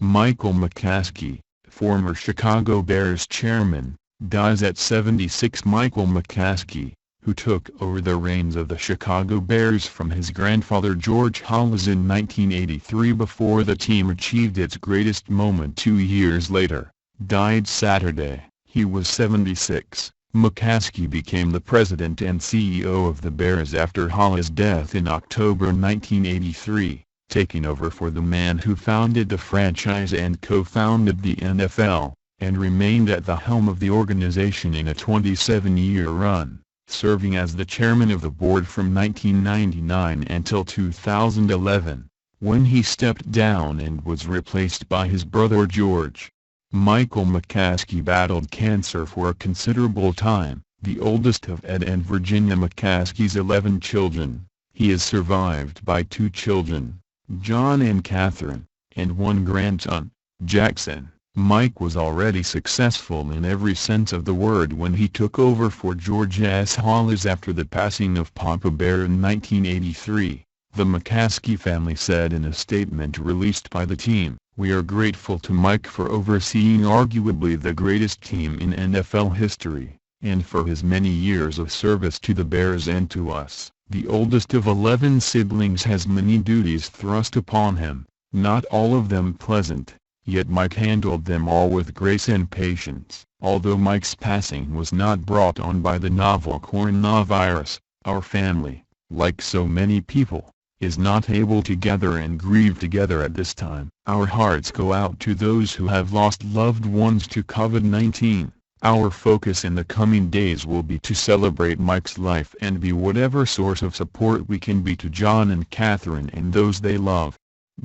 Michael McCaskey, former Chicago Bears chairman, dies at 76. Michael McCaskey, who took over the reins of the Chicago Bears from his grandfather George Halas in 1983 before the team achieved its greatest moment 2 years later, died Saturday. He was 76. McCaskey became the president and CEO of the Bears after Halas' death in October 1983, taking over for the man who founded the franchise and co-founded the NFL, and remained at the helm of the organization in a 27-year run, serving as the chairman of the board from 1999 until 2011, when he stepped down and was replaced by his brother George. Michael McCaskey battled cancer for a considerable time, the oldest of Ed and Virginia McCaskey's 11 children. He is survived by 2 children, John and Kathryn, and 1 grandson, Jackson. Mike was already successful in every sense of the word when he took over for George Halas after the passing of Papa Bear in 1983, the McCaskey family said in a statement released by the team. "We are grateful to Mike for overseeing arguably the greatest team in NFL history, and for his many years of service to the Bears and to us." The oldest of 11 siblings has many duties thrust upon him, not all of them pleasant, yet Mike handled them all with grace and patience. Although Mike's passing was not brought on by the novel coronavirus, our family, like so many people, is not able to gather and grieve together at this time. Our hearts go out to those who have lost loved ones to COVID-19. Our focus in the coming days will be to celebrate Mike's life and be whatever source of support we can be to John and Kathryn and those they love.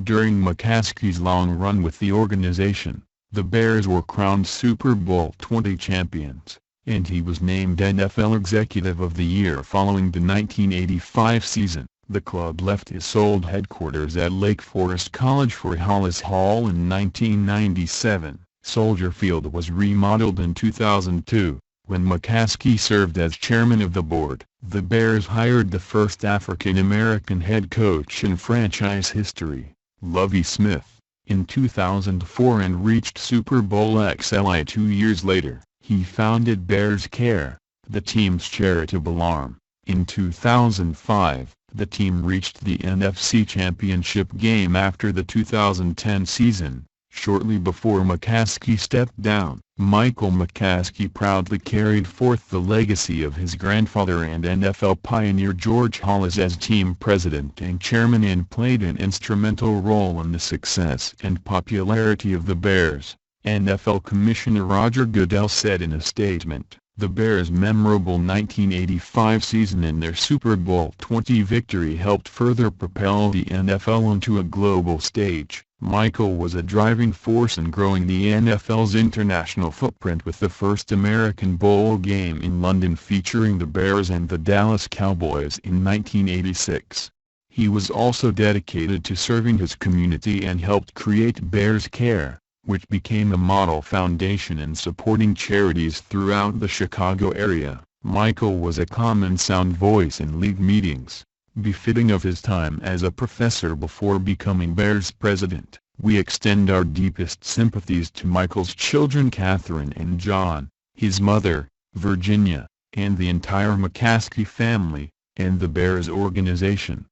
During McCaskey's long run with the organization, the Bears were crowned Super Bowl 20 champions, and he was named NFL Executive of the Year following the 1985 season. The club left its old headquarters at Lake Forest College for Halas Hall in 1997. Soldier Field was remodeled in 2002. When McCaskey served as chairman of the board, the Bears hired the first African-American head coach in franchise history, Lovie Smith, in 2004 and reached Super Bowl XLI 2 years later. He founded Bears Care, the team's charitable arm. In 2005, the team reached the NFC Championship game after the 2010 season. Shortly before McCaskey stepped down, Michael McCaskey proudly carried forth the legacy of his grandfather and NFL pioneer George Halas as team president and chairman, and played an instrumental role in the success and popularity of the Bears. NFL Commissioner Roger Goodell said in a statement, "The Bears' memorable 1985 season and their Super Bowl 20 victory helped further propel the NFL onto a global stage." Michael was a driving force in growing the NFL's international footprint with the first American Bowl game in London featuring the Bears and the Dallas Cowboys in 1986. He was also dedicated to serving his community and helped create Bears Care, which became a model foundation in supporting charities throughout the Chicago area. Michael was a calm and sound voice in league meetings, befitting of his time as a professor before becoming Bears president. We extend our deepest sympathies to Michael's children Kathryn and John, his mother, Virginia, and the entire McCaskey family, and the Bears organization.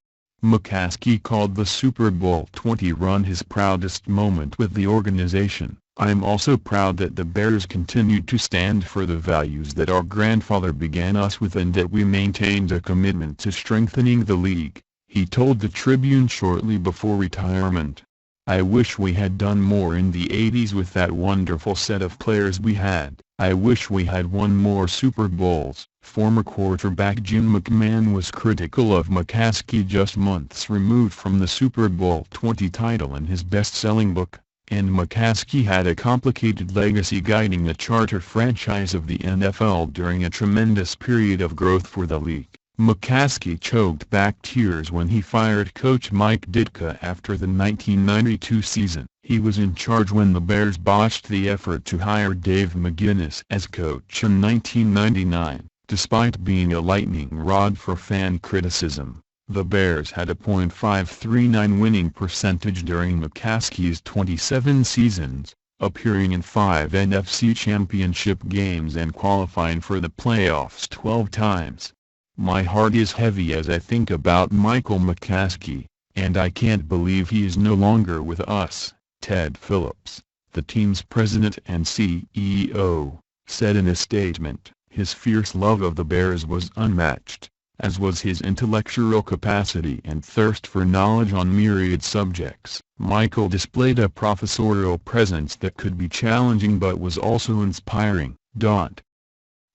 McCaskey called the Super Bowl 20 run his proudest moment with the organization. "I'm also proud that the Bears continued to stand for the values that our grandfather began us with and that we maintained a commitment to strengthening the league," he told the Tribune shortly before retirement. "I wish we had done more in the 80s with that wonderful set of players we had. I wish we had won more Super Bowls." Former quarterback Jim McMahon was critical of McCaskey just months removed from the Super Bowl 20 title in his best-selling book, and McCaskey had a complicated legacy guiding the charter franchise of the NFL during a tremendous period of growth for the league. McCaskey choked back tears when he fired coach Mike Ditka after the 1992 season. He was in charge when the Bears botched the effort to hire Dave McGinnis as coach in 1999. Despite being a lightning rod for fan criticism, The Bears had a .539 winning percentage during McCaskey's 27 seasons, appearing in 5 NFC Championship games and qualifying for the playoffs 12 times. My heart is heavy as I think about Michael McCaskey, and I can't believe he is no longer with us, Ted Phillips, the team's president and CEO, said in a statement. His fierce love of the Bears was unmatched, as was his intellectual capacity and thirst for knowledge on myriad subjects. Michael displayed a professorial presence that could be challenging but was also inspiring.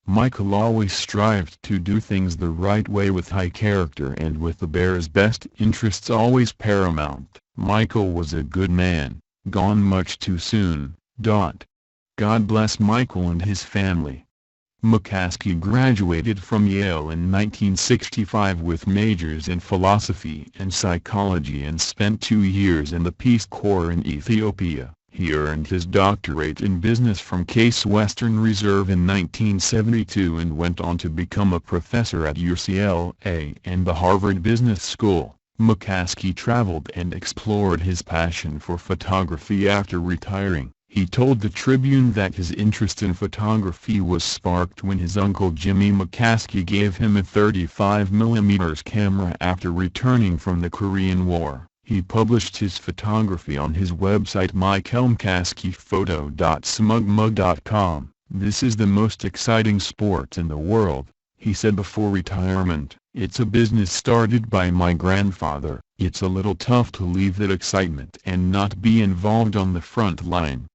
Michael always strived to do things the right way with high character and with the Bears' best interests always paramount. Michael was a good man, gone much too soon. God bless Michael and his family. McCaskey graduated from Yale in 1965 with majors in philosophy and psychology and spent 2 years in the Peace Corps in Ethiopia. He earned his doctorate in business from Case Western Reserve in 1972 and went on to become a professor at UCLA and the Harvard Business School. McCaskey traveled and explored his passion for photography after retiring. He told the Tribune that his interest in photography was sparked when his uncle Jimmy McCaskey gave him a 35mm camera after returning from the Korean War. He published his photography on his website myhelmkaskeyphoto.smugmug.com. "This is the most exciting sport in the world," he said before retirement. "It's a business started by my grandfather. It's a little tough to leave that excitement and not be involved on the front line.